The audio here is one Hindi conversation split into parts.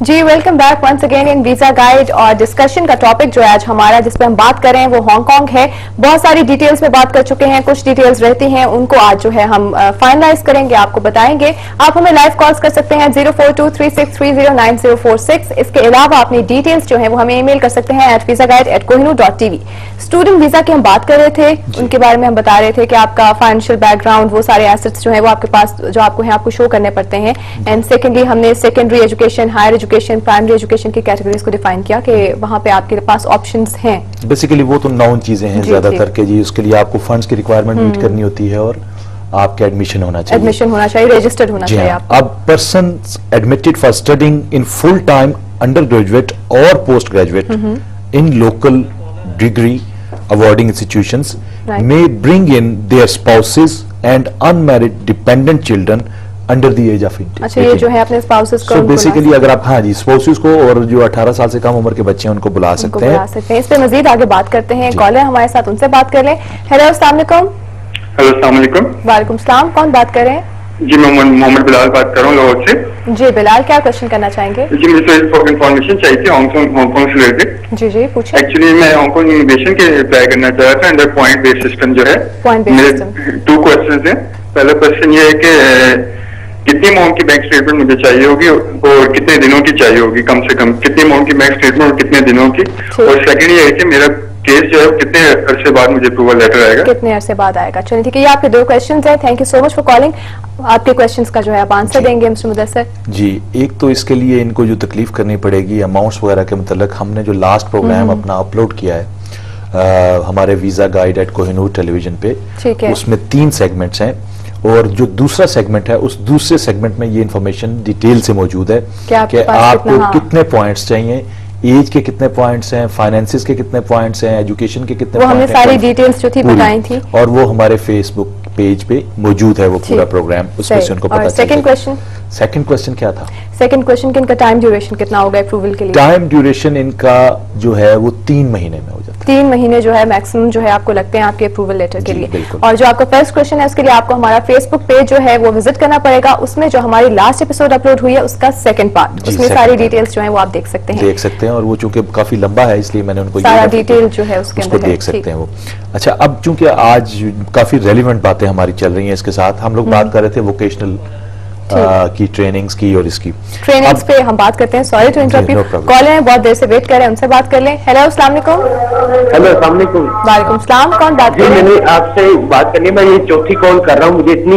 Ji welcome back once again in visa guide. और डिस्कशन का टॉपिक जो है आज हमारा जिस पे हम बात कर रहे हैं वो हांगकांग है। बहुत सारी डिटेल्स में बात कर चुके हैं, कुछ डिटेल्स रहती हैं उनको आज जो है हम फाइनलाइज करेंगे, आपको बताएंगे। आप हमें लाइव कॉल्स कर सकते हैं 0423630946। इसके अलावा अपनी डिटेल्स जो है वो हमें ईमेल कर सकते हैं @visaguide@kohinoor.tv। स्टूडेंट वीजा की हम बात कर रहे थे, उनके बारे में हम बता रहे थे कि आपका फाइनेंशियल बैकग्राउंड, वो सारे एसेट्स जो है वो आपके पास जो आपको है आपको शो करने पड़ते हैं। एंड सेकेंडली हमने secondary education, higher education, primary education की कैटेगरीज को डिफाइन किया कि वहां पे आपके पास ऑप्शंस हैं। बेसिकली वो तो नाउन चीजें हैं ज्यादातर के जी, उसके लिए आपको फंड्स की रिक्वायरमेंट मीट करनी होती है और आपका एडमिशन होना चाहिए, रजिस्टर्ड होना चाहिए। अब person admitted for studying in full time undergraduate और postgraduate in local degree awarding institutions may bring in their spouses and unmarried dependent children under the age of 18। अच्छा, ये जो है अपने स्पाउसेस को बेसिकली अगर आप हाँ जी स्पाउसेस को और जो 18 साल से कम उम्र के बच्चे हैं उनको बुला सकते हैं। इस पे मजीद आगे बात करते हैं। कॉलर हमारे साथ, उनसे बात कर लें। हेलो अस्सलाम वालेकुम। हेलो अस्सलाम वालेकुम। वालेकुम सलाम। कौन बात कर रहे हैं? जी मैं मोहम्मद बिलाल बात कर रहा हूँ लाहौर से। जी बिलाल, क्या क्वेश्चन करना चाहेंगे? जी मुझे इन्फॉर्मेशन चाहिए थी हांगकांग से रिलेटेड। जी जी पूछिए। एक्चुअली मैं हांगकांग इमिग्रेशन के अप्लाई करना चाह रहा था अंडर पॉइंट बेस्ड सिस्टम जो है। मेरे 2 क्वेश्चन हैं। पहला क्वेश्चन ये है कि कितनी अमाउंट की बैंक स्टेटमेंट मुझे चाहिए होगी और कितने दिनों की चाहिए होगी, कम से कम कितनी अमाउंट की बैंक स्टेटमेंट और कितने दिनों की। और सेकंड ये है कि मेरा केस जो है कितने अरसे बाद मुझे अप्रूवल लेटर आएगा, कितने अरसे बाद आएगा। चलिए ठीक है, ये आपके 2 क्वेश्चंस हैं। Thank you so much for calling. आपके क्वेश्चंस का जो है आप आंसर देंगे मिस्टर मुदस्सिर जी। एक तो इसके लिए इनको जो तकलीफ करनी पड़ेगी अमाउंट्स वगैरह के मतलब, हमने जो लास्ट प्रोग्राम अपना अपलोड किया है हमारे वीजा गाइड @kohinoor टेलीविजन पे, उसमें 3 सेगमेंट्स हैं और जो दूसरा सेगमेंट है उस दूसरे सेगमेंट में ये इन्फॉर्मेशन डिटेल से मौजूद है कि आपको कितने पॉइंट्स चाहिए, एज के कितने पॉइंट्स हैं, फाइनेंसिस के कितने पॉइंट्स हैं, एजुकेशन के कितने, वो हमने सारी डिटेल्स जो थी बताई थी और वो हमारे फेसबुक पेज पे मौजूद है वो पूरा प्रोग्राम, उसमें से उनको पता चलेगा। सेकंड क्वेश्चन क्या था? सेकंड क्वेश्चन कि इनका टाइम ड्यूरेशन कितना होगा अप्रूवल के लिए? टाइम ड्यूरेशन इनका जो है वो 3 महीने में हो जाता है। 3 महीने जो है मैक्सिमम जो है आपको लगते हैं आपके अप्रूवल लेटर के लिए। और जो आपका फर्स्ट क्वेश्चन है उसके लिए आपको हमारा फेसबुक पेज जो है वो विजिट करना पड़ेगा। उसमें जो हमारी लास्ट एपिसोड अपलोड हुई है उसका सेकंड पार्ट, उसमें सारी डिटेल्स जो है वो आप देख सकते हैं और वो चूंकि काफी लंबा है इसलिए मैंने उनको सारा डिटेल जो है उसके अंदर देख सकते हैं वो। अच्छा, अब चूंकि आज काफी रेलिवेंट बातें हमारी चल रही हैं इसके साथ, हम लोग बात कर रहे थे वोकेशनल की ट्रेनिंग्स की और इसकी ट्रेनिंग्स पे हम बात करते हैं। Sorry to interrupt you, call है बहुत देर से वेट कर रहे हैं, उनसे बात कर लें। हेलो अस्सलाम वालेकुम। हेलो अस्सलाम वालेकुम। वालेकुम सलाम। कौन बात कर रहे हैं? मैंने आपसे बात करनी है, मैं ये चौथी कॉल कर रहा हूँ। मुझे इतनी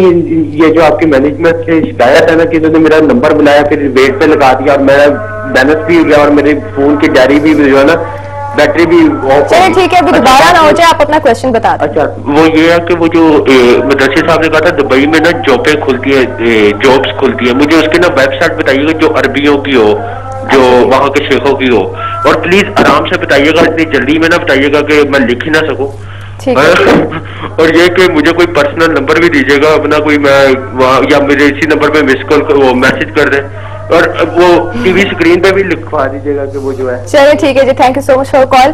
ये जो आपकी मैनेजमेंट से शिकायत है ना कि इन्होंने मेरा नंबर बुलाया फिर वेट पे लगा दिया और मेरा बैलेंस भी हो गया और मेरे फोन की डायरी भी जो है ना बैटरी भी ऑफ। चलिए ठीक है, अभी दोबारा ना हो जाए, आप अपना क्वेश्चन बता दें। अच्छा, वो ये है कि वो जो मुदस्सिर साहब ने कहा था दुबई में ना जॉबें खुलती है, जॉब्स खुलती है, मुझे उसकी ना वेबसाइट बताइएगा जो अरबियों की हो, जो वहाँ के शेखों की हो, और प्लीज आराम से बताइएगा, इतनी जल्दी में ना बताइएगा कि मैं लिख ही ना सकूं। और ये कि मुझे कोई पर्सनल नंबर भी दीजिएगा अपना, कोई मैं वहाँ या मेरे इसी नंबर पे मिस कॉल वो मैसेज कर दें और वो टीवी स्क्रीन पे भी लिखवा दीजिएगा कि वो जो है। चलिए ठीक है जी, thank you so much for call.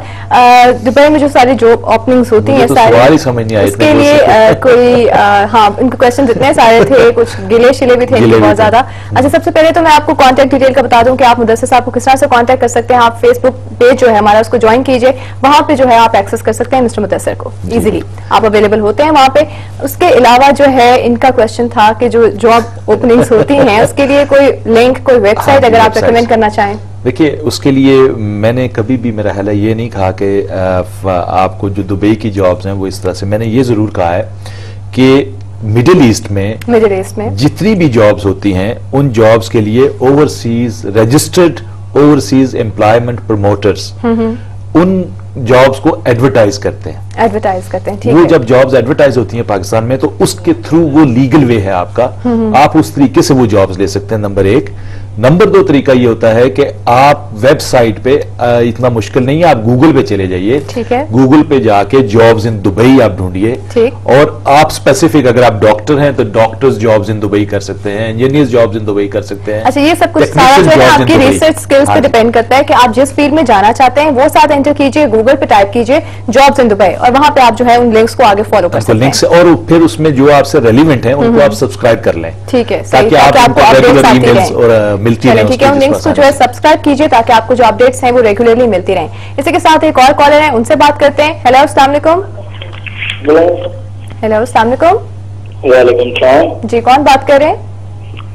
Dubai में जो सारी जॉब ओपनिंग्स होती हैं सारी समझ नहीं आई इसके लिए कोई हाँ इनके क्वेश्चन इतने सारे थे, कुछ गिले शिले भी थे बहुत ज्यादा। अच्छा, सबसे पहले तो मैं आपको कॉन्टैक्ट डिटेल का बता दूं कि आप मुदस्सिर साहब को किस तरह से कॉन्टैक्ट कर सकते हैं। आप फेसबुक पेज जो है हमारा उसको ज्वाइन कीजिए, वहां पे जो है आप एक्सेस कर सकते हैं मिस्टर मुदस्सिर को इजीली, आप अवेलेबल होते हैं वहां पे। उसके अलावा जो है इनका क्वेश्चन था कि जो जॉब ओपनिंग्स होती हैं उसके लिए कोई लिंक, कोई वेबसाइट अगर आप रिकमेंड करना चाहें। देखिए, उसके लिए मैंने कभी भी, मेरा ख्याल है ये नहीं कहा कि आपको जो दुबई की जॉब्स हैं वो इस तरह से, मैंने ये जरूर कहा है कि मिडिल ईस्ट में जितनी भी जॉब्स होती हैं उन जॉब्स के लिए overseas registered overseas employment promoters उन जॉब्स को एडवर्टाइज करते हैं ठीक वो है। जब जॉब्स एडवर्टाइज होती हैं पाकिस्तान में तो उसके थ्रू वो लीगल वे है आपका, आप उस तरीके से वो जॉब्स ले सकते हैं, नंबर 1। नंबर 2 तरीका ये होता है कि आप वेबसाइट पे इतना मुश्किल नहीं है, आप गूगल पे चले जाइए, गूगल पे जाके जॉब्स इन दुबई आप ढूंढिए और आप स्पेसिफिक, अगर आप डॉक्टर हैं तो डॉक्टर्स जॉब्स इन दुबई कर सकते हैं, इंजीनियर्स जॉब्स इन दुबई कर सकते हैं। अच्छा, ये सब कुछ सारा जो है आपकी रिसर्च स्किल्स पे डिपेंड करता है कि आप जिस फील्ड में जाना चाहते हैं वो साथ एंटर कीजिए, गूगल पे टाइप कीजिए जॉब्स इन दुबई और वहां पे आप जो है उन लिंक्स को आगे फॉलो कर सकते हैं और फिर उसमें जो आपसे रेलिवेंट है उनको आप सब्सक्राइब कर लें, ठीक है, ताकि आप रेगुलर ईमेल्स और मिलती है। ठीक है, उन लिंक्स को जो है सब्सक्राइब कीजिए ताकि आपको जो अपडेट्स हैं वो रेगुलरली मिलती रहें। इसी के साथ एक और कॉलर है, उनसे बात करते हैं। हेलो, अस्सलाम वालेकुम। हेलो, अस्सलाम वालेकुम। वालेकुम सलाम जी, कौन बात कर रहे हैं?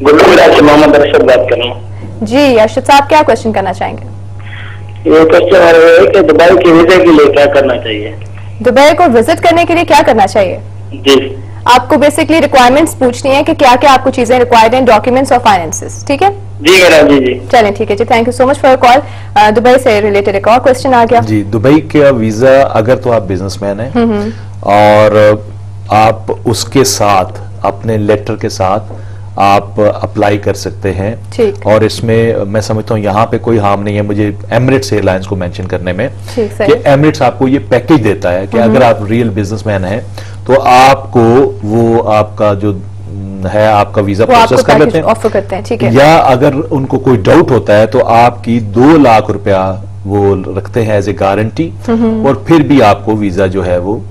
गुरुग्राम से मोहम्मद अरशद बात कर रहा हूँ। जी अरशद साहब, क्या क्वेश्चन करना चाहेंगे? ये क्वेश्चन है कि दुबई के वीजे के लिए क्या करना चाहिए? दुबई को विजिट करने के लिए क्या करना चाहिए? जी, आपको बेसिकली रिक्वायरमेंट्स पूछनी है कि क्या क्या आपको चीजें रिक्वायर्ड हैं, डॉक्यूमेंट्स और फाइनेंसेस। ठीक है जी मैडम, जी जी चलें, ठीक है जी, thank you so much for your call. Dubai से रिलेटेड एक और क्वेश्चन आ गया जी। दुबई का वीजा, अगर तो आप बिजनेसमैन हैं और आप उसके साथ अपने लेटर के साथ आप अप्लाई कर सकते हैं। ठीक। और इसमें मैं समझता हूँ यहाँ पे कोई हार्म नहीं है मुझे एमिरेट्स एयरलाइंस को मेंशन करने में कि एमिरेट्स आपको ये पैकेज देता है कि अगर आप रियल बिजनेसमैन हैं तो आपको वो आपका जो है आपका वीजा प्रोसेस कर लेते हैं, ऑफर करते हैं। ठीक है। या अगर उनको कोई डाउट होता है तो आपकी 2 लाख रुपया वो रखते हैं एज ए गारंटी, और फिर भी आपको वीजा जो है वो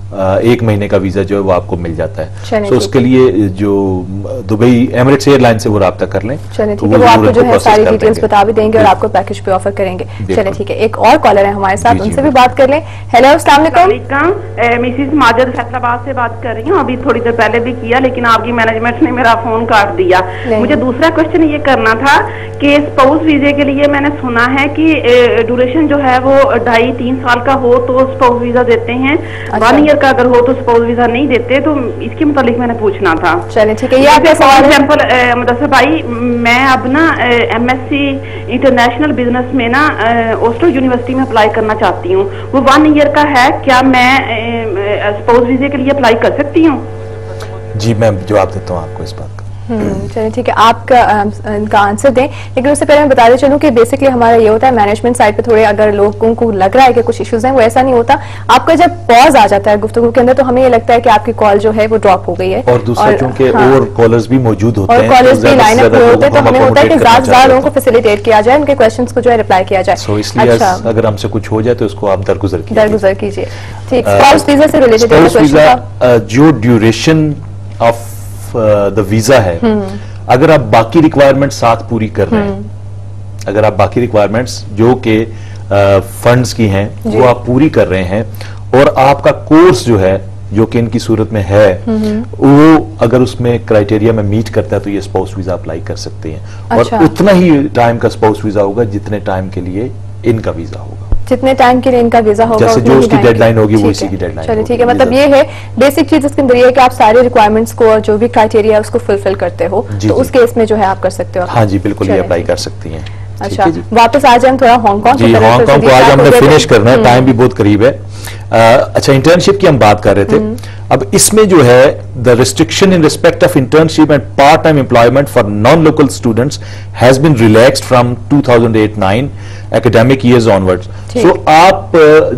1 महीने का वीजा जो है वो आपको मिल जाता है। तो उसके लिए जो दुबई एमिरेट्स एयरलाइन से वो राब्ता कर लें, चलिए ठीक है, वो आपको जो है सारी डिटेल्स बता भी देंगे और आपको पैकेज पे ऑफर करेंगे। चलिए ठीक है, एक और कॉलर है हमारे साथ, उनसे भी बात कर लें। हेलो, अस्सलाम वालेकुम। मिसिस माजिद फैसलाबाद से बात कर रही हूँ। अभी थोड़ी देर पहले भी किया लेकिन आपकी मैनेजमेंट ने मेरा फोन काट दिया। मुझे दूसरा क्वेश्चन ये करना था कि स्पाउस वीजे के लिए मैंने सुना है कि ड्यूरेशन जो है वो 2.5-3 साल का हो तो स्पाउस वीजा देते हैं, 1 ईयर का अगर हो तो स्पाउस वीजा नहीं देते। तो इसके मुतालिक मैंने पूछना था। चलिए ठीक है, ये आपका सवाल है। एग्जांपल मुदस्सिर भाई, मैं अब ना MSc इंटरनेशनल बिजनेस में ना ओस्लो यूनिवर्सिटी में अप्लाई करना चाहती हूँ। वो 1 ईयर का है, क्या मैं स्पाउस वीजे के लिए अप्लाई कर सकती हूँ? जी, मैं जवाब देता हूँ आपको इस बात का। चलिए ठीक है, आपका इनका आंसर दें, लेकिन उससे पहले मैं बताते चलूं कि बेसिकली हमारा ये होता है मैनेजमेंट साइड पे थोड़े अगर लोगों को लग रहा है कि कुछ इश्यूज हैं, वो ऐसा नहीं होता। आपका जब पॉज आ जाता है गुफ्तगू के अंदर तो हमें ये लगता है कि आपकी कॉल जो है वो ड्रॉप हो गई है। और दूसरा क्योंकि और कॉलर्स भी मौजूद होते हैं और कॉलर्स भी लाइन अप होते हैं, तो हमें होता है कि ज्यादा लोगों को फैसिलिटेट किया जाए, उनके क्वेश्चंस को जो है रिप्लाई किया जाए। इसलिए अगर हमसे कुछ हो जाए तो उसको आप दरगुजर कीजिए। ठीक, स्पाउस वीजा से रिलेटेड जो ड्यूरेशन ऑफ द वीजा है, अगर आप बाकी रिक्वायरमेंट साथ पूरी कर रहे हैं, अगर आप बाकी रिक्वायरमेंट्स जो कि फंड्स की हैं वो आप पूरी कर रहे हैं और आपका कोर्स जो है जो कि इनकी सूरत में है वो अगर उसमें क्राइटेरिया में मीट करता है तो ये स्पाउस वीजा अप्लाई कर सकते हैं। और उतना ही टाइम का स्पाउस वीजा होगा जितने टाइम के लिए इनका वीजा होगा, जितने टाइम के लिए इनका वीजा होगा, जैसे जो उसकी डेडलाइन होगी वो इसी की डेडलाइन। चलिए ठीक है, मतलब ये है बेसिक चीज इसके अंदर ये है कि आप सारे रिक्वायरमेंट्स को और जो भी क्राइटेरिया है उसको फुलफिल करते हो, तो उस केस में जो है आप कर सकते हो। हाँ जी, बिल्कुल, ये अप्लाई कर सकती हैं। अच्छा, वापस आ जाए हम थोड़ा हांगकांग जी, हांगकांग को आज हमने फिनिश करना है, टाइम भी बहुत करीब है। अच्छा, इंटर्नशिप की हम बात कर रहे थे। अब इसमें जो है the restriction in respect of internship and part time employment for non local students has been relaxed from 2008-9 academic years onwards. So आप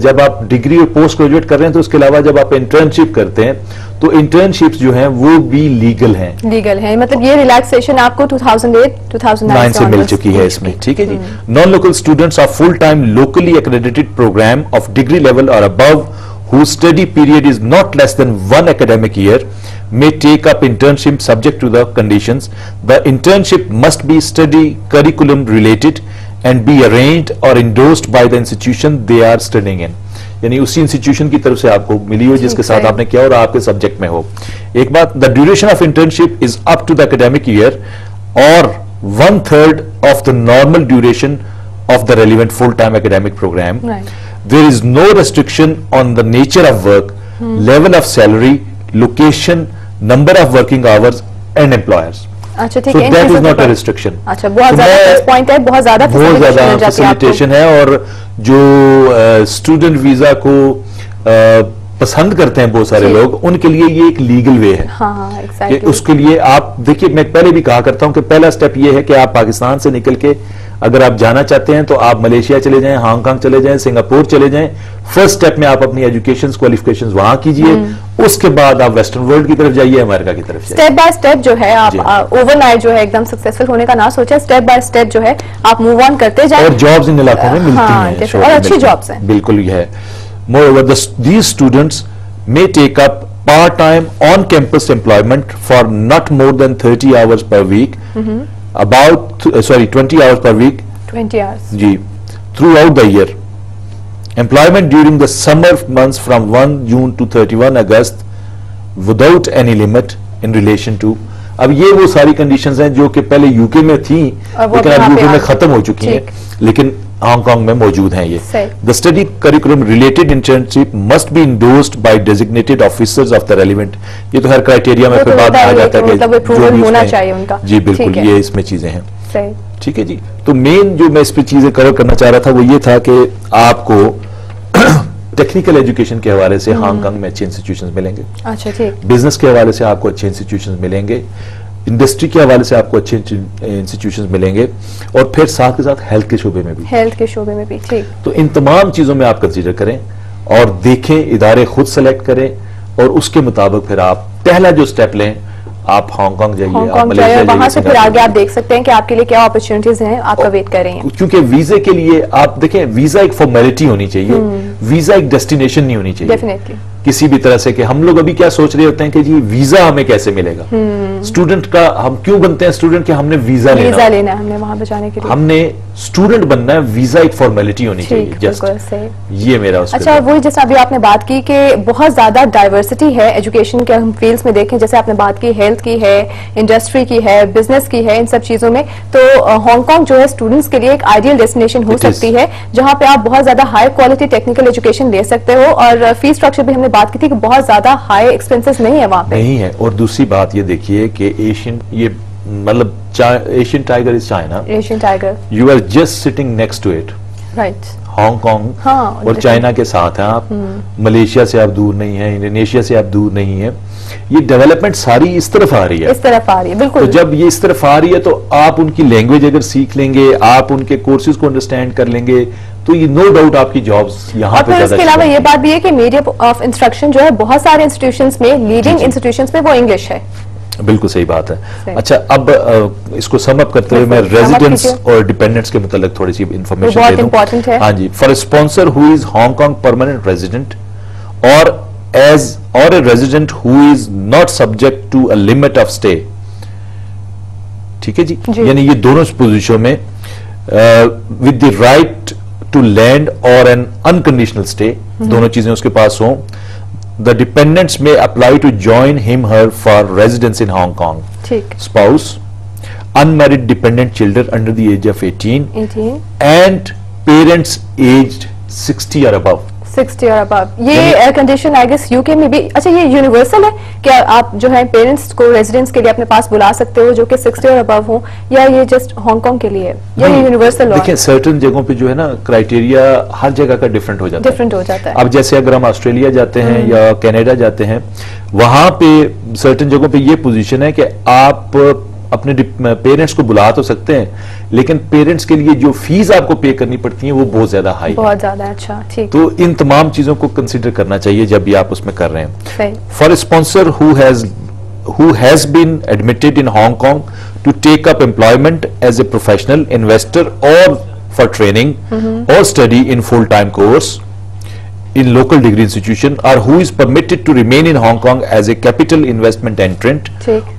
जब आप डिग्री और पोस्ट ग्रेजुएट कर रहे हैं तो उसके अलावा जब आप इंटर्नशिप करते हैं तो इंटर्नशिप्स जो हैं वो भी लीगल हैं, मतलब ये रिलैक्सेशन आपको 2008-2009 से मिल चुकी है इसमें। ठीक है जी। Non local students of full time locally accredited program of degree level और above whose study period is not less than 1 academic year may take up internship subject to the conditions. The internship must be study curriculum related and be arranged or endorsed by the institution they are studying in. यानी उसी इंस्टीट्यूशन की तरफ से आपको मिली हो जिसके साथ आपने किया और आपके सब्जेक्ट में हो। एक बात, the duration of internship is up to the academic year और 1/3 of the normal duration of the relevant full-time academic program. There is no restriction on the nature of work, level of salary, location, number of working hours and employers. अच्छा ठीक है, so that is not a restriction. अच्छा, बहुत ज्यादा प्लस पॉइंट है, बहुत ज्यादा फैसिलिटेशन है। और जो स्टूडेंट वीजा को पसंद करते हैं बहुत सारे लोग, उनके लिए ये एक लीगल वे है। हाँ, कि उसके लिए आप देखिए, मैं पहले भी कहा करता हूं कि पहला स्टेप ये है कि आप पाकिस्तान से निकल के अगर आप जाना चाहते हैं तो आप मलेशिया चले जाएं, हांगकांग चले जाएं, सिंगापुर चले जाएं। फर्स्ट स्टेप में आप अपनी एजुकेशन क्वालिफिकेशंस वहां कीजिए, उसके बाद आप वेस्टर्न वर्ल्ड की तरफ जाइए, अमेरिका की तरफ जाइए। स्टेप बाय स्टेप जो है आप ओवरनाइट जो है एकदम सक्सेसफुल होने का ना सोचा, स्टेप बाय स्टेप जो है आप मूव ऑन करते जाएं। और जॉब्स इन इलाकों में मिलती हैं और अच्छी जॉब्स हैं, बिल्कुल ये है। Moreover, these students may take up part-time on-campus employment for not more than 30 hours per week. about 20 hours per week 20 hours ji throughout the year. Employment during the summer months from 1 June to 31 August without any limit in relation to. अब ये वो सारी कंडीशंस हैं जो कि पहले यूके में थी लेकिन अब यूके में खत्म हो चुकी हैं, लेकिन हांगकांग में मौजूद हैं ये. The study curriculum related internship must be endorsed by designated officers of the relevant. ये तो हर क्राइटेरिया में फिर बाद में आ जाता है कि अप्रूवल होना चाहिए उनका. जी बिल्कुल, ये इसमें चीजें हैं. ठीक है जी. तो मेन जो मैं इस पे चीजें कवर करना चाह रहा था वो ये था कि आपको टेक्निकल एजुकेशन के हवाले से हांगकांग में अच्छे इंस्टीट्यूशंस मिलेंगे. अच्छा ठीक. बिजनेस के हवाले से आपको अच्छे इंस्टीट्यूशंस मिलेंगे, इंडस्ट्री के हवाले से आपको अच्छे इंस्टीट्यूशंस मिलेंगे, और फिर साथ के साथ हेल्थ के शोबे में भी. ठीक. तो इन तमाम चीजों में आप कंसीडर करें और देखें, इदारे खुद सेलेक्ट करें और उसके मुताबिक फिर आप पहला जो स्टेप लें, आप हांगकांग जाइए, मलेशिया जाइए, वहां से फिर आगे आप देख सकते हैं कि आपके लिए क्या अपॉर्चुनिटीज हैं, आपका वेट कर रही हैं. क्योंकि वीजे के लिए आप देखें, वीजा एक फॉर्मेलिटी होनी चाहिए, वीजा एक डेस्टिनेशन नहीं होनी चाहिए. डेफिनेटली. किसी भी तरह से कि हम लोग अभी क्या सोच रहे होते हैं कि जी वीजा हमें कैसे मिलेगा. स्टूडेंट का हम क्यों बनते हैं स्टूडेंट, कि हमने वीजा लेना है, हमने वहां पे जाने के लिए हमने स्टूडेंट बनना है. वीजा एक फॉर्मेलिटी होनी चाहिए. जस्ट ये मेरा. अच्छा, वही जैसे अभी आपने बात की कि बहुत ज्यादा डाइवर्सिटी है एजुकेशन के हम फील्ड्स में देखें, जैसे आपने बात की हेल्थ की है, इंडस्ट्री की है, बिजनेस की है, इन सब चीजों में. तो हांगकांग जो है स्टूडेंट्स के लिए एक आइडियल डेस्टिनेशन हो सकती है, जहां पे आप बहुत ज्यादा हाई क्वालिटी टेक्निकल एजुकेशन ले सकते हो, और फीस स्ट्रक्चर भी हमने बात की थी कि बहुत ज्यादा हाई एक्सपेंसेस नहीं है वहां पे. नहीं है. और दूसरी बात ये देखिए कि एशियन, ये मतलब Asian tiger is China. Asian tiger, you are just sitting next to it. Right. Hong Kong और चाइना के साथ हैं आप. मलेशिया से आप दूर नहीं है, इंडोनेशिया से आप दूर नहीं है. ये डेवलपमेंट सारी इस तरफ आ रही है, बिल्कुल. तो जब ये इस तरफ आ रही है तो आप उनकी लैंग्वेज अगर सीख लेंगे, आप उनके कोर्सेज को अंडरस्टैंड कर लेंगे, तो ये नो डाउट आपकी जॉब्स यहाँ पे. इसके अलावा ये बात भी है कि मीडियम ऑफ इंस्ट्रक्शन जो है बहुत सारे इंस्टीट्यूशंस में, लीडिंग इंस्टीट्यूशंस में, वो इंग्लिश है. बिल्कुल सही बात है. अच्छा, अब इसको सम अप करते हुए मैं रेजिडेंट्स और डिपेंडेंट्स के मुताबिक थोड़ी सी इंफॉर्मेशन दे दूं. हाँ जी. For a sponsor who is Hong Kong permanent resident और a resident who is not subject to a limit of stay. ठीक है जी. यानी ये दोनों पोजीशन में with the right to land or an unconditional stay, दोनों चीजें उसके पास हों. The dependents may apply to join him/her for residence in Hong Kong. ठीक. Spouse, unmarried dependent children under the age of 18 and parents aged 60 or above. 60 और अबव. ये कंडीशन आई गेस यूके में भी. अच्छा, ये यूनिवर्सल है क्या? आप जो है पेरेंट्स को रेजिडेंस के लिए अपने पास बुला सकते हो जो कि 60 और अबव हो, या ये जस्ट हांगकांग के लिए, या ये यूनिवर्सल है? देखिए, सर्टेन जगहों पे जो है ना क्राइटेरिया हर जगह का डिफरेंट हो जाता है. अब जैसे अगर हम ऑस्ट्रेलिया जाते हैं या कनाडा जाते हैं, वहां पे सर्टेन जगहों पे ये पोजीशन है कि आप अपने पेरेंट्स को बुला तो सकते हैं, लेकिन पेरेंट्स के लिए जो फीस आपको पे करनी पड़ती है वो बहुत ज्यादा हाई है. बहुत ज्यादा. अच्छा, ठीक. तो इन तमाम चीजों को कंसीडर करना चाहिए जब भी आप उसमें कर रहे हैं. For a sponsor who has been admitted in Hong Kong to take up employment as a professional investor or for training or study in full-time course in local degree institution, or who is permitted to remain in Hong Kong as a capital investment entrant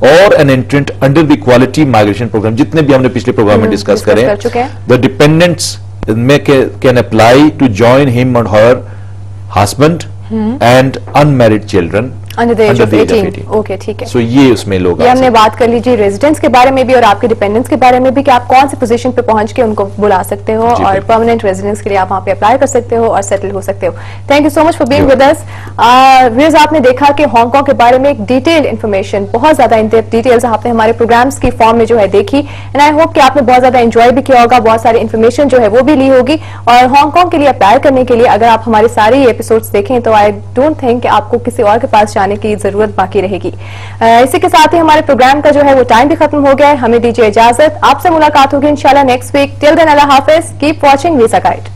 or an entrant under the quality migration program. जितने भी हमने पिछले प्रोग्राम में डिस्कस करें, the dependents can apply to join him or her husband and unmarried children under the age of 18. Okay, ठीक है. सो ये उसमें लोग, ये हमने बात कर लीजिए रेजिडेंट्स के बारे में भी और आपके डिपेंडेंट्स के बारे में भी, कि आप कौन सी पोजीशन पे पहुंच के उनको बुला सकते हो और परमानेंट रेजिडेंस के लिए आप वहां पे अप्लाई कर सकते हो और सेटल हो सकते हो. Thank you so much for being with us. Viewers, आपने देखा कि हांगकांग के बारे में एक डिटेल्ड इन्फॉर्मेशन, बहुत ज्यादा इन डेप्थ डिटेल्स आपने हमारे प्रोग्राम्स की फॉर्म में जो है देखी, एंड आई होप कि आपने बहुत ज्यादा एंजॉय भी किया होगा, बहुत सारी इन्फॉर्मेशन जो है वो भी ली होगी. और हांगकांग के लिए अप्लाई करने के लिए अगर आप हमारे सारे एपिसोड्स देखें तो आई डोंट थिंक कि आपको किसी और के पास जाने की जरूरत बाकी रहेगी. इसी के साथ ही हमारे प्रोग्राम का जो है वो टाइम भी खत्म हो गया है. हमें दीजिए इजाजत. आपसे मुलाकात होगी इंशाल्लाह नेक्स्ट वीक. टिल देन, अल्लाह हाफिज. Keep watching visa guide.